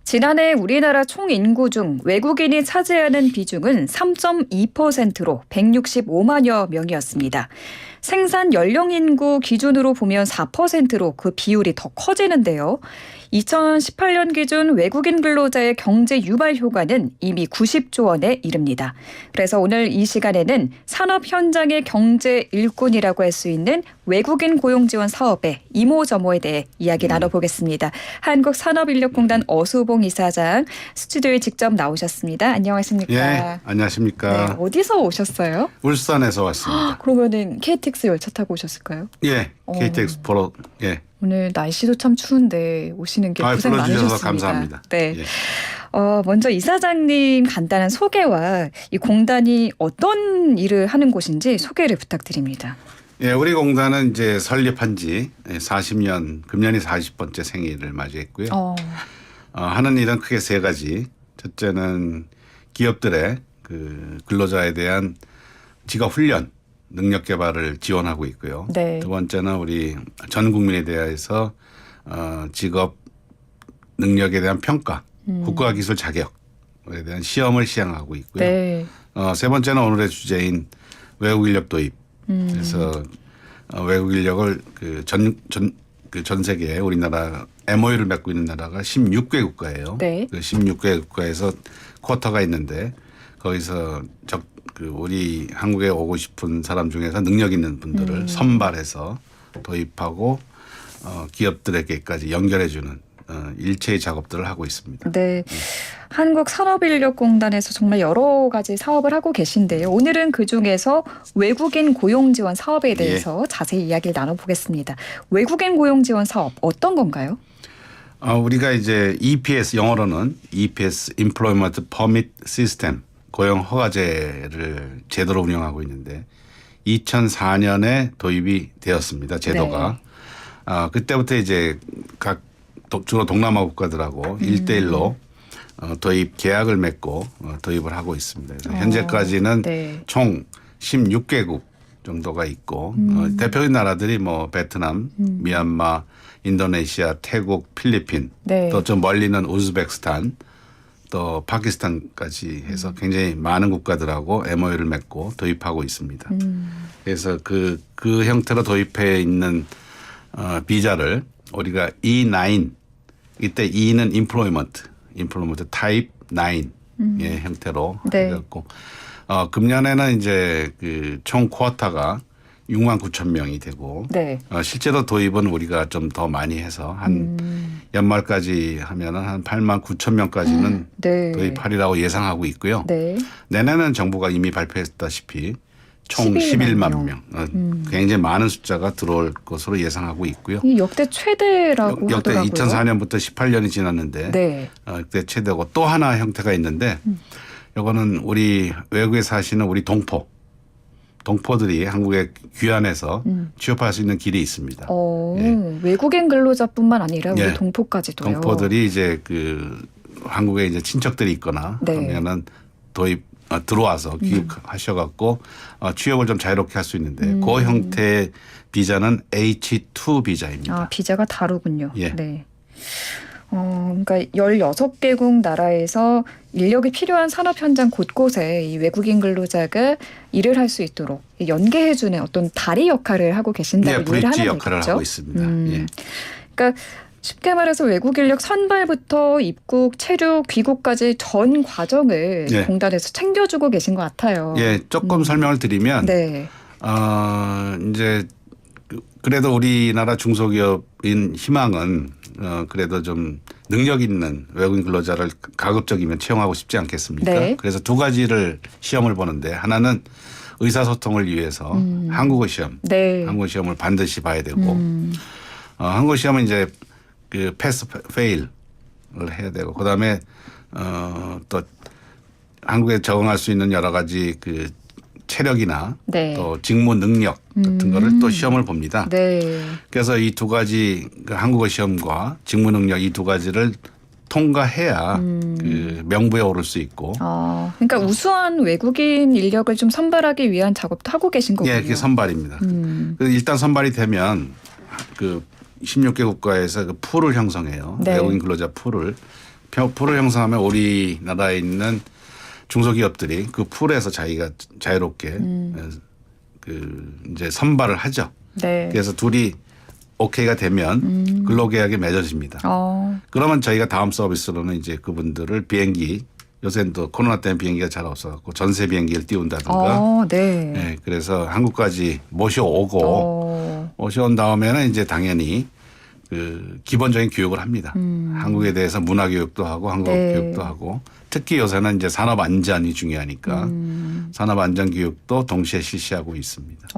지난해 우리나라 총 인구 중 외국인이 차지하는 비중은 3.2%로 165만여 명이었습니다. 생산 연령 인구 기준으로 보면 4%로 그 비율이 더 커지는데요. 2018년 기준 외국인 근로자의 경제 유발 효과는 이미 90조 원에 이릅니다. 그래서 오늘 이 시간에는 산업 현장의 경제 일꾼이라고 할 수 있는 외국인 고용 지원 사업의 이모저모에 대해 이야기 나눠보겠습니다. 한국산업인력공단 어수봉 이사장 스튜디오에 직접 나오셨습니다. 안녕하십니까? 예, 안녕하십니까? 네, 어디서 오셨어요? 울산에서 왔습니다. 그러면은 KTX 열차 타고 오셨을까요? 예, KTX 보러 예. 오늘 날씨도 참 추운데 오시는 게 고생 불러주셔서 많으셨습니다. 감사합니다. 네. 예. 먼저 이사장님 간단한 소개와 이 공단이 어떤 일을 하는 곳인지 소개를 부탁드립니다. 예, 우리 공단은 이제 설립한 지 40년, 금년이 40번째 생일을 맞이했고요. 하는 일은 크게 세 가지. 첫째는 기업들의 그 근로자에 대한 직업 훈련, 능력 개발을 지원하고 있고요. 네. 두 번째는 우리 전 국민에 대해서 직업 능력에 대한 평가, 국가기술 자격에 대한 시험을 시행하고 있고요. 네. 세 번째는 오늘의 주제인 외국 인력 도입. 그래서 외국 인력을 전 세계에 우리나라 MOU를 맺고 있는 나라가 16개 국가예요. 네. 그 16개 국가에서 쿼터가 있는데 거기서 우리 한국에 오고 싶은 사람 중에서 능력 있는 분들을 선발해서 도입하고 기업들에게까지 연결해주는 일체의 작업들을 하고 있습니다. 네. 한국산업인력공단에서 정말 여러 가지 사업을 하고 계신데요. 오늘은 그중에서 외국인 고용 지원 사업에 대해서 자세히 이야기를 나눠보겠습니다. 외국인 고용 지원 사업 어떤 건가요? 우리가 이제 EPS 영어로는 EPS Employment Permit System 고용 허가제를 제도로 운영하고 있는데 2004년에 도입이 되었습니다. 제도가. 네. 그때부터 이제 각 주로 동남아 국가들하고 1대1로 도입 계약을 맺고 도입을 하고 있습니다. 그래서 현재까지는 네. 총 16개국 정도가 있고 대표적인 나라들이 뭐 베트남, 미얀마, 인도네시아, 태국, 필리핀, 네. 또 좀 멀리는 우즈베키스탄, 또 파키스탄까지 해서 굉장히 많은 국가들하고 MOU를 맺고 도입하고 있습니다. 그래서 그 형태로 도입해 있는 비자를 우리가 E9 이때 E는 employment type 9의 형태로 네. 해갖고 금년에는 이제 그 총 쿼터가 6만 9천 명이 되고 네. 실제로 도입은 우리가 좀 더 많이 해서 한 연말까지 하면은 한 8만 9천 명까지는 네. 도입하리라고 예상하고 있고요. 네. 내년에는 정부가 이미 발표했다시피 총 11만 명. 굉장히 많은 숫자가 들어올 것으로 예상하고 있고요. 이 역대 최대라고 역대 하더라고요. 2004년부터 18년이 지났는데 네. 그때 최대고 또 하나 형태가 있는데 이거는 우리 외국에 사시는 우리 동포들이 한국에 귀환해서 취업할 수 있는 길이 있습니다. 외국인 근로자뿐만 아니라 우리 예. 동포까지도요. 동포들이 이제 한국에 이제 친척들이 있거나 네. 그러면은 들어와서 귀국하셔갖고 취업을 좀 자유롭게 할 수 있는데 그 형태의 비자는 H2 비자입니다. 비자가 다르군요. 예. 네. 그러니까 16개국 나라에서 인력이 필요한 산업 현장 곳곳에 이 외국인 근로자가 일을 할 수 있도록 연계해주는 어떤 다리 역할을 하고 계신다고 이해를 하면 브릿지 되겠죠? 역할을 하고 있습니다. 예. 그러니까 쉽게 말해서 외국 인력 선발부터 입국, 체류, 귀국까지 전 과정을 예. 공단에서 챙겨주고 계신 것 같아요. 예, 조금 설명을 드리면 네. 이제 그래도 우리나라 중소기업인 희망은 그래도 좀 능력 있는 외국인 근로자를 가급적이면 채용하고 싶지 않겠습니까? 네. 그래서 두 가지를 시험을 보는데 하나는 의사소통을 위해서 한국어 시험, 네. 한국어 시험을 반드시 봐야 되고 한국어 시험은 이제 그 패스 페일을 해야 되고 그다음에 또 한국에 적응할 수 있는 여러 가지 그 체력이나 네. 또 직무 능력 같은 거를 또 시험을 봅니다. 네. 그래서 이 두 가지 그 한국어 시험과 직무 능력 이 두 가지를 통과해야 그 명부에 오를 수 있고. 그러니까 우수한 외국인 인력을 좀 선발하기 위한 작업도 하고 계신 거군요. 예, 그게 선발입니다. 그래서 일단 선발이 되면 그 16개 국가에서 그 풀을 형성해요. 네. 외국인 근로자 풀을 풀을 형성하면 우리나라에 있는 중소기업들이 그 풀에서 자기가 자유롭게 그 이제 선발을 하죠. 네. 그래서 둘이 오케이가 되면 근로계약이 맺어집니다. 그러면 저희가 다음 서비스로는 이제 그분들을 비행기 요새는 또 코로나 때문에 비행기가 잘 없어갖고 전세 비행기를 띄운다든가. 네. 네. 그래서 한국까지 모셔오고 모셔온 다음에는 이제 당연히 그 기본적인 교육을 합니다. 한국에 대해서 문화 교육도 하고 한국 네. 교육도 하고 특히 요새는 이제 산업 안전이 중요하니까 산업 안전 교육도 동시에 실시하고 있습니다.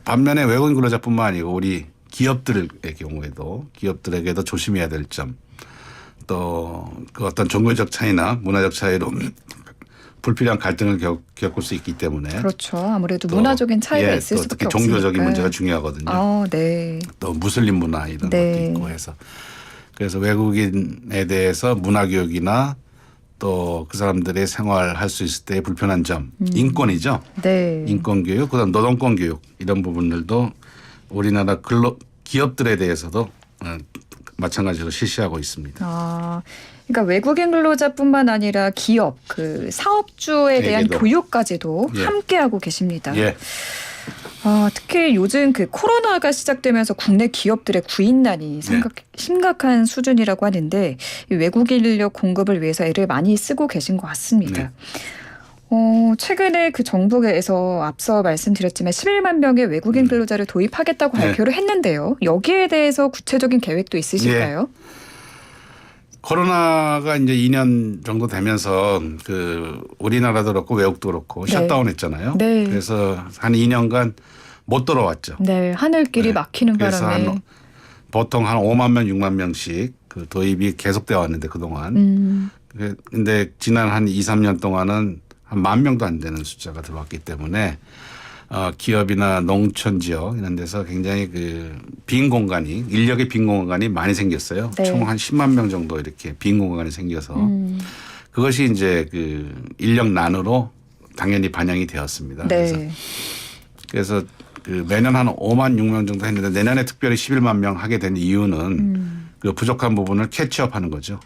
반면에 외국인 근로자뿐만 아니고 우리 기업들의 경우에도 기업들에게도 조심해야 될 점. 또 그 어떤 종교적 차이나 문화적 차이로 불필요한 갈등을 겪을 수 있기 때문에 그렇죠. 아무래도 문화적인 차이가 있을 또 수밖에 특히 종교적인 없으니까요. 문제가 중요하거든요. 네. 또 무슬림 문화 이런 것도 있고 해서 그래서 외국인에 대해서 문화 교육이나 또 그 사람들의 생활할 수 있을 때의 불편한 점 인권이죠. 네. 인권 교육 그다음 노동권 교육 이런 부분들도 우리나라 기업들에 대해서도 마찬가지로 실시하고 있습니다. 그러니까 외국인 근로자뿐만 아니라 기업, 그 사업주에 대한 에게도. 교육까지도 예. 함께하고 계십니다. 예. 특히 요즘 그 코로나가 시작되면서 국내 기업들의 구인난이 심각한 수준이라고 하는데 이 외국인 인력 공급을 위해서 애를 많이 쓰고 계신 것 같습니다. 최근에 그 정부에서 앞서 말씀드렸지만 11만 명의 외국인 근로자를 도입하겠다고 발표를 했는데요. 여기에 대해서 구체적인 계획도 있으실까요? 코로나가 이제 2년 정도 되면서 그 우리나라도 그렇고 외국도 그렇고 셧다운했잖아요. 네. 그래서 한 2년간 못 돌아왔죠. 네, 하늘길이 막히는 그래서 바람에 보통 한 5만 명, 6만 명씩 그 도입이 계속되어 왔는데 그동안. 근데 지난 한 2, 3년 동안은 한 1만 명도 안 되는 숫자가 들어왔기 때문에 기업이나 농촌 지역 이런 데서 굉장히 그 빈 공간이 인력의 빈 공간이 많이 생겼어요. 네. 총 한 10만 명 정도 이렇게 빈 공간이 생겨서 그것이 이제 그 인력난으로 당연히 반영이 되었습니다. 네. 그래서 그 매년 한 5만 6만 정도 했는데 내년에 특별히 11만 명 하게 된 이유는 그 부족한 부분을 캐치업하는 거죠.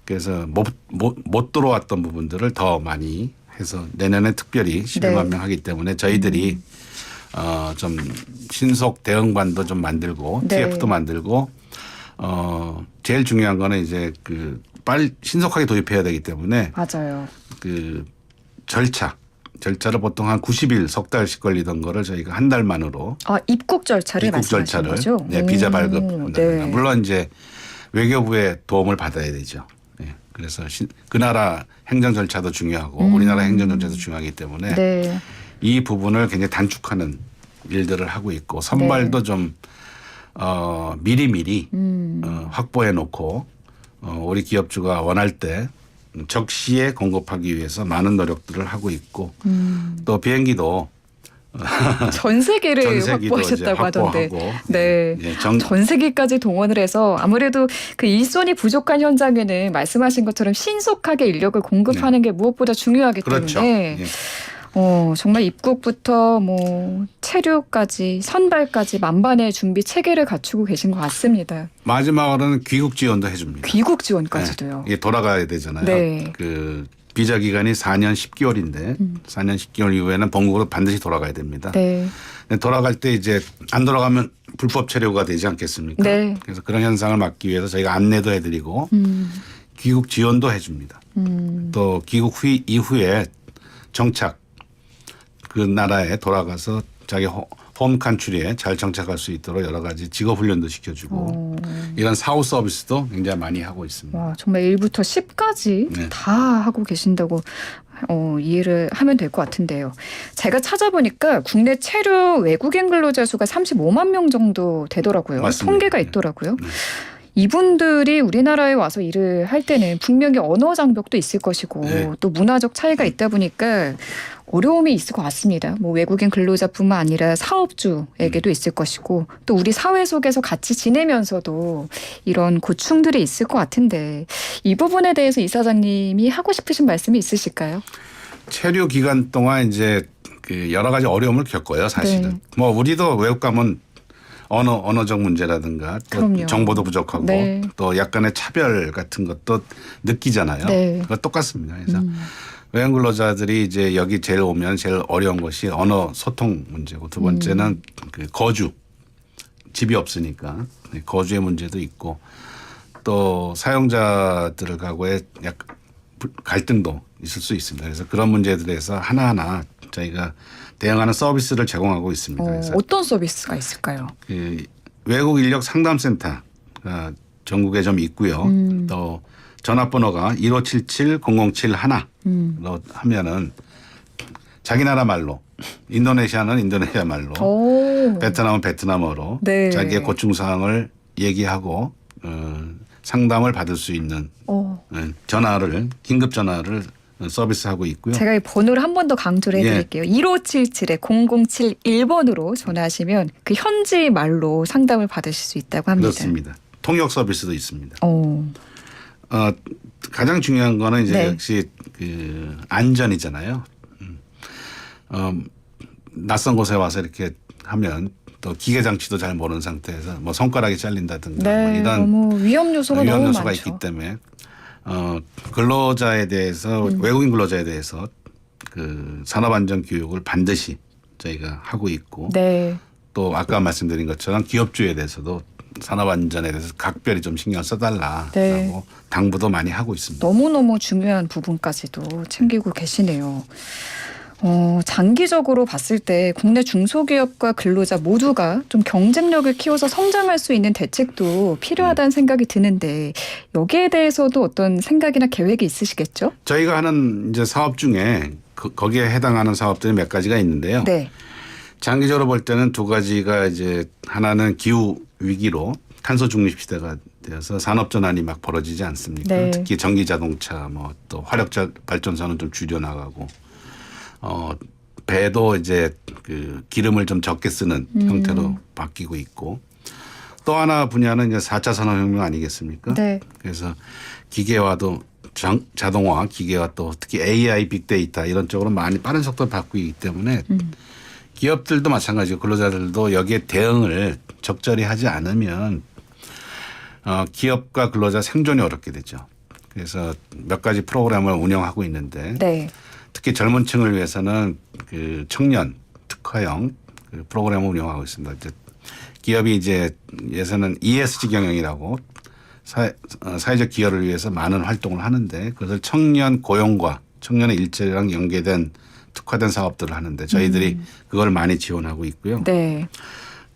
그래서 못 들어왔던 부분들을 더 많이 해서 내년에 특별히 11만 명 하기 때문에 저희들이 좀 신속 대응반도 좀 만들고 TF도 만들고 제일 중요한 거는 이제 그 빨리 신속하게 도입해야 되기 때문에 맞아요. 그 절차를 보통 한 90일 석 달씩 걸리던 거를 저희가 한 달 만으로 입국 절차를 말씀하시는 거죠? 네, 비자 발급. 네. 물론 이제 외교부의 도움을 받아야 되죠. 네. 그래서 그 나라 행정 절차도 중요하고 우리나라 행정 절차도 중요하기 때문에 이 부분을 굉장히 단축하는 일들을 하고 있고 선발도 좀 미리미리 확보해 놓고 우리 기업주가 원할 때 적시에 공급하기 위해서 많은 노력들을 하고 있고 또 비행기도 전세기를 확보하셨다고 하던데. 네. 전세기까지 동원을 해서 아무래도 그 일손이 부족한 현장에는 말씀하신 것처럼 신속하게 인력을 공급하는 게 무엇보다 중요하기 그렇죠. 때문에 정말 입국부터 뭐 체류까지 선발까지 만반의 준비 체계를 갖추고 계신 것 같습니다. 마지막으로는 귀국 지원도 해줍니다. 귀국 지원까지도요. 네. 이게 돌아가야 되잖아요. 네. 그 비자 기간이 4년 10개월인데 4년 10개월 이후에는 본국으로 반드시 돌아가야 됩니다. 네. 돌아갈 때 이제 안 돌아가면 불법 체류가 되지 않겠습니까? 네. 그래서 그런 현상을 막기 위해서 저희가 안내도 해드리고 귀국 지원도 해줍니다. 또 귀국 이후에 정착 그 나라에 돌아가서 자기 홈 칸츄리에 잘 정착할 수 있도록 여러 가지 직업 훈련도 시켜주고 이런 사후 서비스도 굉장히 많이 하고 있습니다. 와, 정말 1부터 10까지 다 하고 계신다고 이해를 하면 될 것 같은데요. 제가 찾아보니까 국내 체류 외국인 근로자 수가 35만 명 정도 되더라고요. 맞습니다. 통계가 있더라고요. 이분들이 우리나라에 와서 일을 할 때는 분명히 언어 장벽도 있을 것이고 또 문화적 차이가 있다 보니까 어려움이 있을 것 같습니다. 뭐 외국인 근로자뿐만 아니라 사업주에게도 있을 것이고 또 우리 사회 속에서 같이 지내면서도 이런 고충들이 있을 것 같은데 이 부분에 대해서 이사장님이 하고 싶으신 말씀이 있으실까요? 체류 기간 동안 이제 그 여러 가지 어려움을 겪어요, 사실은. 뭐 우리도 외국 가면 언어적 문제라든가 또 그럼요. 정보도 부족하고 네. 또 약간의 차별 같은 것도 느끼잖아요. 네. 그거 똑같습니다. 그래서 외국 근로자들이 이제 여기 제일 오면 제일 어려운 것이 언어 소통 문제고 두 번째는 그 거주 집이 없으니까 거주의 문제도 있고 또 사용자들하고의 약간 갈등도 있을 수 있습니다. 그래서 그런 문제들에 대해서 하나하나 저희가 대응하는 서비스를 제공하고 있습니다. 그래서 어떤 서비스가 있을까요? 그 외국 인력 상담센터가 전국에 좀 있고요. 또 전화번호가 1577-0071로 하면은 자기 나라 말로 인도네시아는 인도네시아 말로 베트남은 베트남어로 네. 자기의 고충사항을 얘기하고 상담을 받을 수 있는 전화를 긴급 전화를 서비스하고 있고요. 제가 이 번호를 한 번 더 강조를 해드릴게요. 1577-0071번으로 전화하시면 그 현지 말로 상담을 받으실 수 있다고 합니다. 그렇습니다. 통역 서비스도 있습니다. 어. 가장 중요한 거는 이제 네. 역시 그 안전이잖아요. 낯선 곳에 와서 이렇게 하면 또 기계 장치도 잘 모르는 상태에서 뭐 손가락이 잘린다든가 네, 뭐 이런 너무 위험 요소가 너무 많죠. 있기 때문에 근로자에 대해서 외국인 근로자에 대해서 그 산업안전 교육을 반드시 저희가 하고 있고 네. 또 아까 말씀드린 것처럼 기업주에 대해서도 산업안전에 대해서 각별히 좀 신경 써달라라고 네. 당부도 많이 하고 있습니다. 너무너무 중요한 부분까지도 챙기고 계시네요. 장기적으로 봤을 때 국내 중소기업과 근로자 모두가 좀 경쟁력을 키워서 성장할 수 있는 대책도 필요하다는 생각이 드는데 여기에 대해서도 어떤 생각이나 계획이 있으시겠죠? 저희가 하는 이제 사업 중에 거기에 해당하는 사업들이 몇 가지가 있는데요. 네. 장기적으로 볼 때는 두 가지가 이제 하나는 기후 위기로 탄소 중립 시대가 되어서 산업 전환이 막 벌어지지 않습니까? 네. 특히 전기 자동차 뭐 또 화력 발전소는 좀 줄여 나가고 배도 이제 그 기름을 좀 적게 쓰는 형태로 바뀌고 있고 또 하나 분야는 이제 4차 산업혁명 아니겠습니까? 네. 그래서 기계화도 자동화, 기계화 또 특히 AI, 빅데이터 이런 쪽으로 많이 빠른 속도로 바뀌기 때문에 기업들도 마찬가지고 근로자들도 여기에 대응을 적절히 하지 않으면 기업과 근로자 생존이 어렵게 되죠. 그래서 몇 가지 프로그램을 운영하고 있는데 네. 특히 젊은 층을 위해서는 그 청년 특화형 그 프로그램을 운영하고 있습니다. 이제 기업이 이제 예전은 ESG 경영이라고 사회적 기여를 위해서 많은 활동을 하는데 그것을 청년 고용과 청년의 일자리랑 연계된 특화된 사업들을 하는데 저희들이 그걸 많이 지원하고 있고요. 네.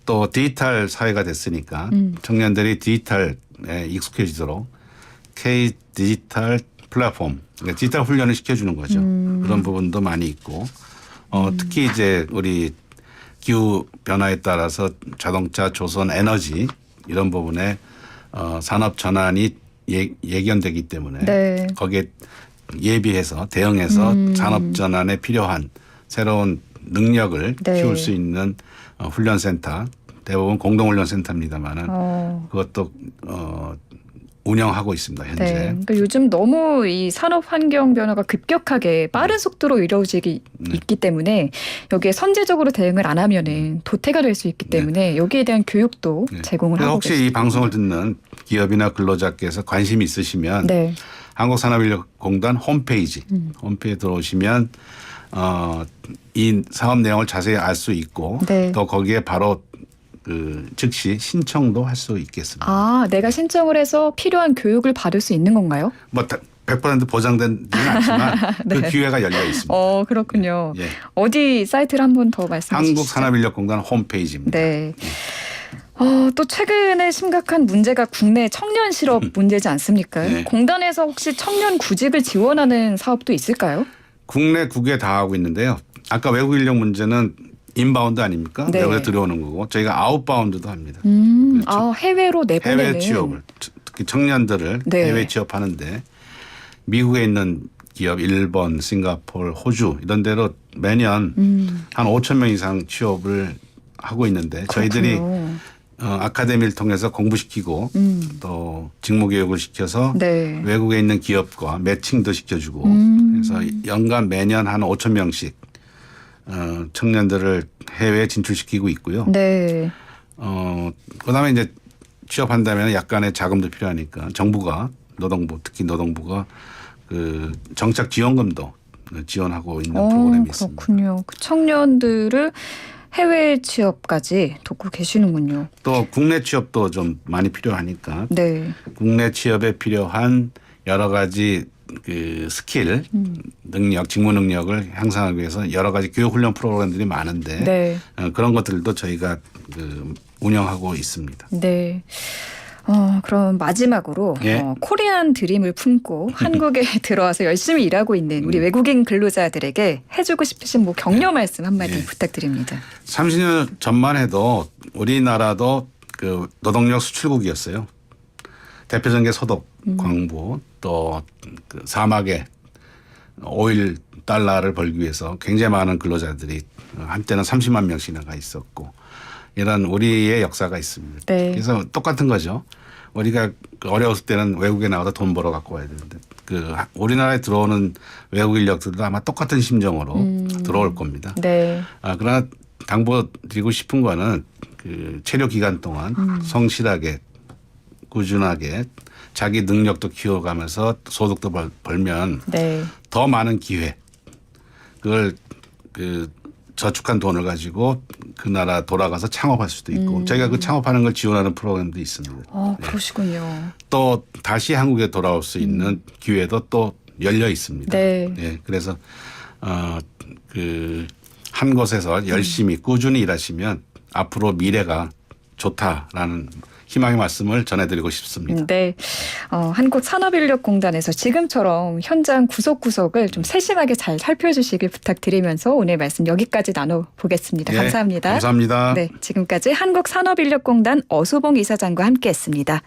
또 디지털 사회가 됐으니까 청년들이 디지털에 익숙해지도록 K 디지털 플랫폼, 그러니까 디지털 훈련을 시켜주는 거죠. 그런 부분도 많이 있고 특히 이제 우리 기후 변화에 따라서 자동차, 조선, 에너지 이런 부분에 산업 전환이 예견되기 때문에 네. 거기에 예비해서 대응해서 산업 전환에 필요한 새로운 능력을 네. 키울 수 있는 훈련센터 대부분 공동훈련센터입니다만은 그것도 운영하고 있습니다 현재. 네. 그러니까 요즘 너무 이 산업 환경 변화가 급격하게 빠른 속도로 이루어지기 있기 때문에 여기에 선제적으로 대응을 안 하면은 도태가 될 수 있기 때문에 여기에 대한 교육도 제공을 하고 혹시 계십니다. 이 방송을 듣는 기업이나 근로자께서 관심이 있으시면 네. 한국산업인력공단 홈페이지 홈페이지에 들어오시면 이 사업 내용을 자세히 알 수 있고 네. 또 거기에 바로 그 즉시 신청도 할 수 있겠습니다. 아, 내가 신청을 해서 필요한 교육을 받을 수 있는 건가요? 뭐 100% 보장되지는 않지만 네. 그 기회가 열려 있습니다. 그렇군요. 예. 어디 사이트를 한 번 더 말씀해 주시죠. 한국산업인력공단 홈페이지입니다. 네. 또 최근에 심각한 문제가 국내 청년 실업 문제지 않습니까? 네. 공단에서 혹시 청년 구직을 지원하는 사업도 있을까요? 국내 9개 다 하고 있는데요. 아까 외국 인력 문제는 인바운드 아닙니까? 네. 외국에 들어오는 거고 저희가 아웃바운드도 합니다. 해외로 내보내는. 해외 취업을 특히 청년들을 네. 해외 취업하는데 미국에 있는 기업 일본, 싱가포르, 호주 이런 데로 매년 한 5천 명 이상 취업을 하고 있는데 저희들이 아카데미를 통해서 공부시키고 또 직무교육을 시켜서 네. 외국에 있는 기업과 매칭도 시켜주고 그래서 연간 매년 한 5천 명씩 청년들을 해외에 진출시키고 있고요. 네. 그다음에 이제 취업한다면 약간의 자금도 필요하니까 정부가 특히 노동부가 그 정착 지원금도 지원하고 있는 프로그램이 있습니다. 그렇군요. 그 청년들을 해외 취업까지 돕고 계시는군요. 또 국내 취업도 좀 많이 필요하니까 네. 국내 취업에 필요한 여러 가지 그 스킬, 능력, 직무 능력을 향상하기 위해서 여러 가지 교육 훈련 프로그램들이 많은데 네. 그런 것들도 저희가 그 운영하고 있습니다. 네. 그럼 마지막으로 예. 코리안 드림을 품고 한국에 들어와서 열심히 일하고 있는 우리 외국인 근로자들에게 해주고 싶으신 뭐 격려 말씀 한마디 예. 부탁드립니다. 30년 전만 해도 우리나라도 그 노동력 수출국이었어요. 대표적인 게 소독, 광부, 또 그 사막에 오일 달러를 벌기 위해서 굉장히 많은 근로자들이 한때는 30만 명씩이나 있었고 이런 우리의 역사가 있습니다. 네. 그래서 똑같은 거죠. 우리가 어려웠을 때는 외국에 나가서 돈 벌어 갖고 와야 되는데 그 우리나라에 들어오는 외국 인력들도 아마 똑같은 심정으로 들어올 겁니다. 네. 그러나 당부드리고 싶은 거는 그 체류 기간 동안 성실하게 꾸준하게 자기 능력도 키워가면서 소득도 벌면 네. 더 많은 기회 그걸 그 저축한 돈을 가지고 그 나라 돌아가서 창업할 수도 있고 저희가 그 창업하는 걸 지원하는 프로그램도 있습니다. 그러시군요. 또 다시 한국에 돌아올 수 있는 기회도 또 열려 있습니다. 네. 예, 그래서 그 한 곳에서 열심히 꾸준히 일하시면 앞으로 미래가 좋다라는 희망의 말씀을 전해드리고 싶습니다. 네. 한국산업인력공단에서 지금처럼 현장 구석구석을 좀 세심하게 잘 살펴주시길 부탁드리면서 오늘 말씀 여기까지 나눠보겠습니다. 예, 감사합니다. 감사합니다. 네, 지금까지 한국산업인력공단 어수봉 이사장과 함께했습니다.